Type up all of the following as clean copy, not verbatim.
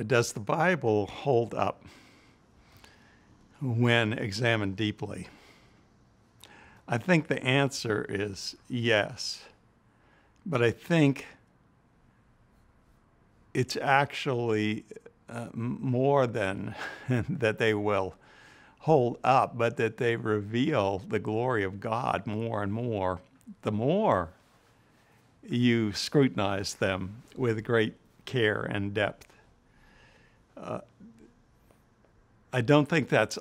does the Bible hold up when examined deeply? I think the answer is yes. But I think it's actually more than that they will hold up, but that they reveal the glory of God more and more, the more you scrutinize them with great care and depth. I don't think that's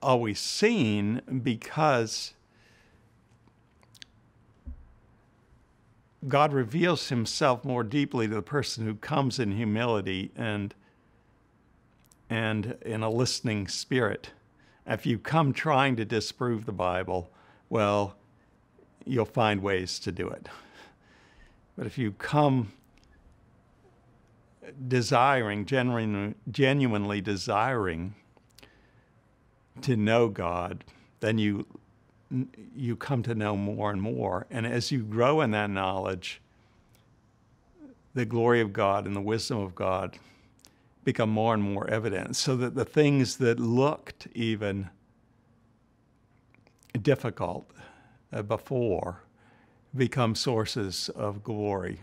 always seen because God reveals himself more deeply to the person who comes in humility and in a listening spirit. If you come trying to disprove the Bible, well, you'll find ways to do it. But if you come desiring, genuinely desiring to know God, then you come to know more and more. And as you grow in that knowledge, the glory of God and the wisdom of God become more and more evident, so that the things that looked even difficult before become sources of glory.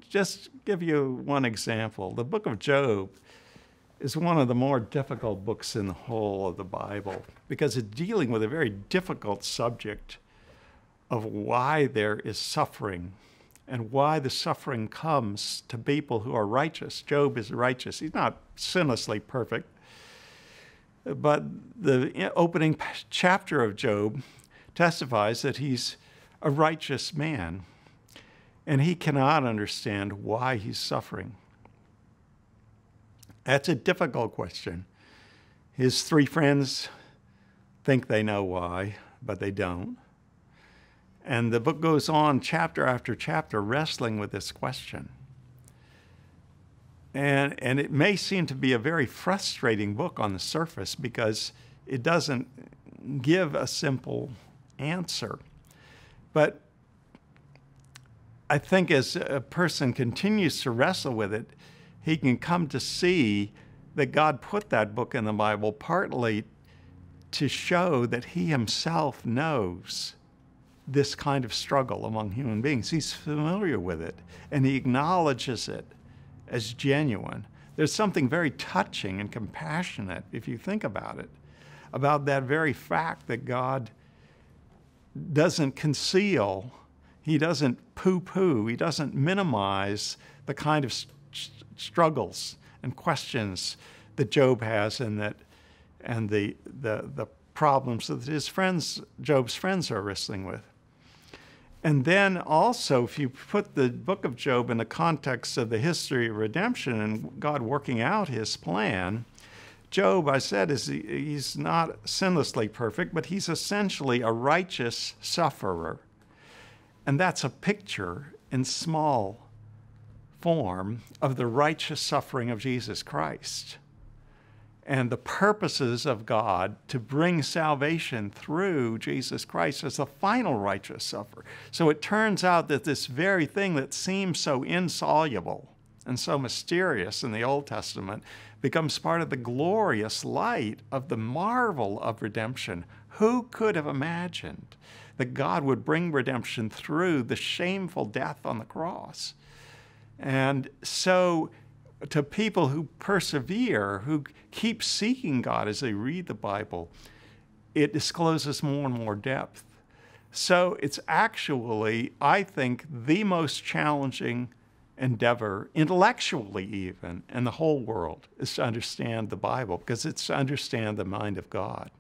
Just give you one example. The book of Job is one of the more difficult books in the whole of the Bible because it's dealing with a very difficult subject of why there is suffering and why the suffering comes to people who are righteous. Job is righteous. He's not sinlessly perfect, but the opening chapter of Job testifies that he's a righteous man, and he cannot understand why he's suffering. That's a difficult question. His three friends think they know why, but they don't. And the book goes on chapter after chapter wrestling with this question. And it may seem to be a very frustrating book on the surface because it doesn't give a simple answer. But I think as a person continues to wrestle with it, he can come to see that God put that book in the Bible partly to show that he himself knows this kind of struggle among human beings. He's familiar with it, and he acknowledges it as genuine. There's something very touching and compassionate, if you think about it, about that very fact that God doesn't conceal, he doesn't poo-poo, he doesn't minimize the kind of struggles and questions that Job has and the problems that his friends, Job's friends, are wrestling with. And then also, if you put the book of Job in the context of the history of redemption and God working out his plan, Job, I said, he's not sinlessly perfect, but he's essentially a righteous sufferer. And that's a picture in small form of the righteous suffering of Jesus Christ and the purposes of God to bring salvation through Jesus Christ as the final righteous sufferer. So it turns out that this very thing that seems so insoluble and so mysterious in the Old Testament becomes part of the glorious light of the marvel of redemption. Who could have imagined that God would bring redemption through the shameful death on the cross? And so to people who persevere, who keep seeking God as they read the Bible, it discloses more and more depth. So it's actually, I think, the most challenging endeavor, intellectually even, in the whole world, is to understand the Bible, because it's to understand the mind of God.